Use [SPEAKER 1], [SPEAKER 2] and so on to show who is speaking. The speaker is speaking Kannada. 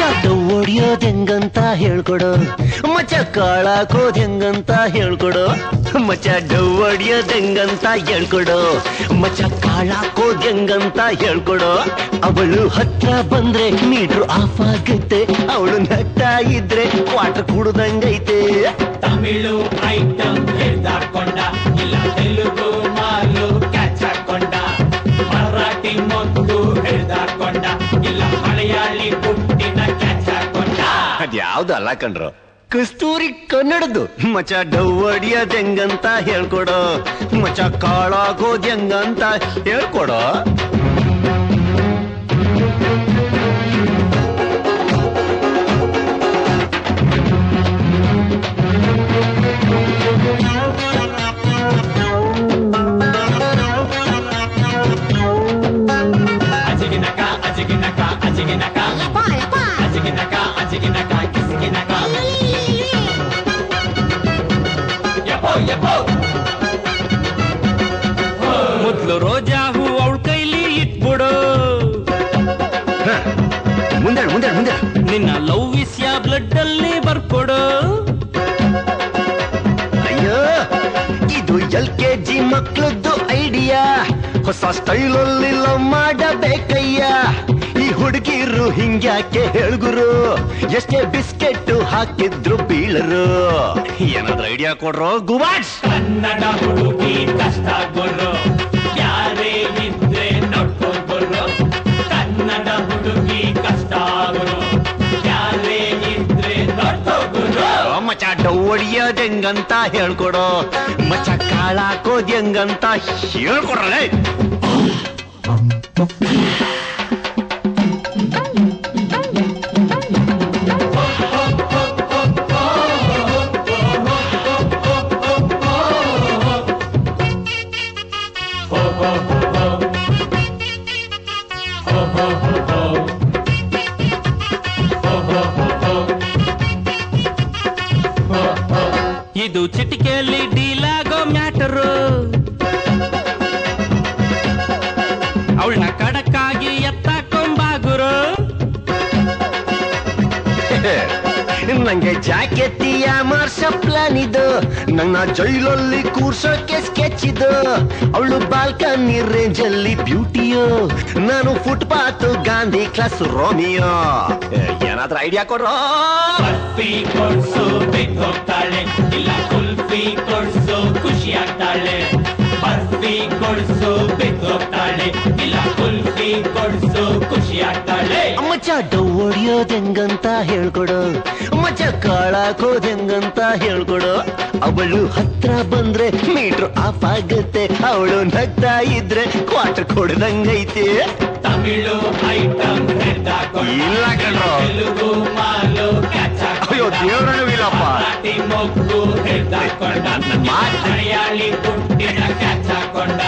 [SPEAKER 1] ಹೊಡಿಯೋದ್ ಹೆಂಗಂತ ಹೇಳ್ಕೊಡು ಮಚ್ಚ ಕಾಳಾಕೋದ್ ಹೆಂಗಂತ ಹೇಳ್ಕೊಡು ಮಚ್ಚ ಡವ್ ಹೊಡಿಯೋದ್ ಹೆಂಗಂತ ಹೇಳ್ಕೊಡು ಮಚ್ಚ ಕಾಳಾಕೋದ್ ಹೆಂಗಂತ ಹೇಳ್ಕೊಡು ಅವಳು ಹತ್ರ ಬಂದ್ರೆ ಮೀಟ್ರು ಆಫ್ ಆಗುತ್ತೆ ಅವಳು ನಗ್ತಾ ಇದ್ರೆ ಕ್ವಾರ್ಟರ್ ಕುಡ್ದಂಗೈತೆ
[SPEAKER 2] ತಮಿಳು ಐಟಮ್ ಹೇಳ್ದಾಕೊಂಡ ಇಲ್ಲ ತೆಲುಗು ಮಾಲು ಕ್ಯಾಚ್ ಹಾಕೊಂಡ ಮರಾಠಿ ಮೊಗ್ಗು ಹೇಳ್ದಾಕೊಂಡ ಇಲ್ಲ ಮಲಯಾಳಿ ಪುಟ್ಟಿನ ಕ್ಯಾಚ್ ಹಾಕೊಂಡ
[SPEAKER 1] ಅದ್ಯಾವ್ದು ಅಲ್ಲ ಕಣ್ರು ಕಸ್ತೂರಿ ಕನ್ನಡದ್ದು ಮಚ್ಚ ಡವ್ ಹೊಡಿಯೋದ್ ಹೆಂಗಂತ ಹೇಳ್ಕೊಡು ಮಚ್ಚ ಕಾಳಾಗೋದ್ ಹೆಂಗಂತ ಹೇಳ್ಕೊಡು
[SPEAKER 3] ಮೊದ್ಲು ರೋಜಾ ಹೂ ಅವಳ ಕೈಲಿ ಇಟ್ಬಿಡು
[SPEAKER 1] ಮುಂದೆ ಮುಂದೆ ಮುಂದೆ
[SPEAKER 3] ನಿನ್ನ ಲವ್ ವಿಷಯ ಬ್ಲಡ್ ಅಲ್ಲಿ ಬರ್ಕೊಡು
[SPEAKER 1] ಅಯ್ಯೋ ಇದು LKG ಮಕ್ಳದ್ದು ಐಡಿಯಾ ಹೊಸ ಸ್ಟೈಲಲ್ಲಿ ಲವ್ ಮಾಡಬೇಕಯ್ಯ ಈ ಹುಡುಗಿರು ಹಿಂಗ್ಯಾಕೆ ಹೇಳ್ಗುರು ಎಷ್ಟೇ ಬಿಸ್ಕೆಟ್ ಹಾಕಿದ್ರು ಬೀಳರು ಏನಾದ್ರೂ ಐಡಿಯಾ ಕೊಡ್ರೋ ಗುವಾಡ್ಸ್
[SPEAKER 2] ಕನ್ನಡ ಹುಡುಗಿ ಕಷ್ಟ ಗುರು ಯಾರೇ ಇದ್ರೆ ನೋಡ್ಕೋಗುರು ಕನ್ನಡ ಹುಡುಗಿ ಕಷ್ಟ ಗುರು ಯಾರೇ ಇದ್ರೆ ನೋಡ್ಕೋಗುರು
[SPEAKER 1] ಮಚ್ಚ ಡವ್ ಹೊಡಿಯೋದ್ ಹೆಂಗಂತ ಹೇಳ್ಕೊಡು ಮಚ್ಚ ಕಾಳಾಕೋದ್ ಹೆಂಗಂತ ಹೇಳ್ಕೊಡ್ರಲೇ
[SPEAKER 3] ಇದು ಚಿಟಿಕೆಯಲ್ಲಿ ಡೀಲಾಗೋ ಮ್ಯಾಟರು ಅವಳನ್ನ ಕಡಕ್ಕಾಗಿ ಎತ್ತಾಕೊಂಬಾಗುರು
[SPEAKER 1] ನಂಗೆ ಜಾಕೆತಿಯ ಮಾರ್ಷ ಪ್ಲಾನ್ ಇದು ನನ್ನ ಜೈಲಲ್ಲಿ ಕೂರ್ಸೋಕೆ ಸ್ಕೆಚ್ ಇದು ಅವಳು ಬಾಲ್ಕನಿ ರೇಂಜ್ ಅಲ್ಲಿ ಬ್ಯೂಟಿಯೋ ನಾನು ಫುಟ್ಪಾತ್ ಗಾಂಧಿ ಕ್ಲಾಸ್ ರೋಮಿಯೋ ಏನಾದ್ರೂ ಐಡಿಯಾ ಕೊಡ್ರೋ
[SPEAKER 2] ಬರ್ಫಿ ಕೊಡ್ಸು ಬಿದ್ದು ಹೋಗ್ತಾಳೆ ಇಲ್ಲ ಕುಲ್ಫಿ ಕೊಡ್ಸು ಖುಷಿ ಆಗ್ತಾಳೆ ಬರ್ಫಿ ಕೊಡ್ಸು ಬಿದ್ದು ಹೋಗ್ತಾಳೆ ಇಲ್ಲ ಕುಲ್ಫಿ ಕೊಡ್ಸು ಖುಷಿ ಆಗ್ತಾಳೆ
[SPEAKER 1] ಮಚ್ಚ ಡವ್ ಹೊಡಿಯೋದ್ ಹೆಂಗಂತ ಹೇಳ್ಕೊಡು ಮಚ್ಚ ಕಾಳಾಕೋದ್ ಹೆಂಗಂತ ಹೇಳ್ಕೊಡು ಅವಳು ಹತ್ರ ಬಂದ್ರೆ ಮೀಟ್ರು ಆಫ್ ಆಗುತ್ತೆ ಅವಳು ನಗ್ತಾ ಇದ್ರೆ ಕ್ವಾರ್ಟರ್ ಕೊಡ್ದಂಗೈತೆ
[SPEAKER 2] ತಮಿಳು ಐಟಮ್
[SPEAKER 1] ಇಲ್ಲ ಕಣ್ರೋ.
[SPEAKER 2] ತೆಲುಗು ಮಾಲು ಕ್ಯಾಚ್
[SPEAKER 1] ಅಯ್ಯೋ ದೇವ್ರನೂ ಇಲ್ಲಪ್ಪ
[SPEAKER 2] ಮರಾಠಿ ಮೊಗ್ಗು ಹೇಳ್ದಾಕೊಂಡ
[SPEAKER 1] ಮಾತು
[SPEAKER 2] ಮಲಯಾಳಿ ಪುಟ್ಟಿನ ಕ್ಯಾಚ್ ಹಾಕೊಂಡ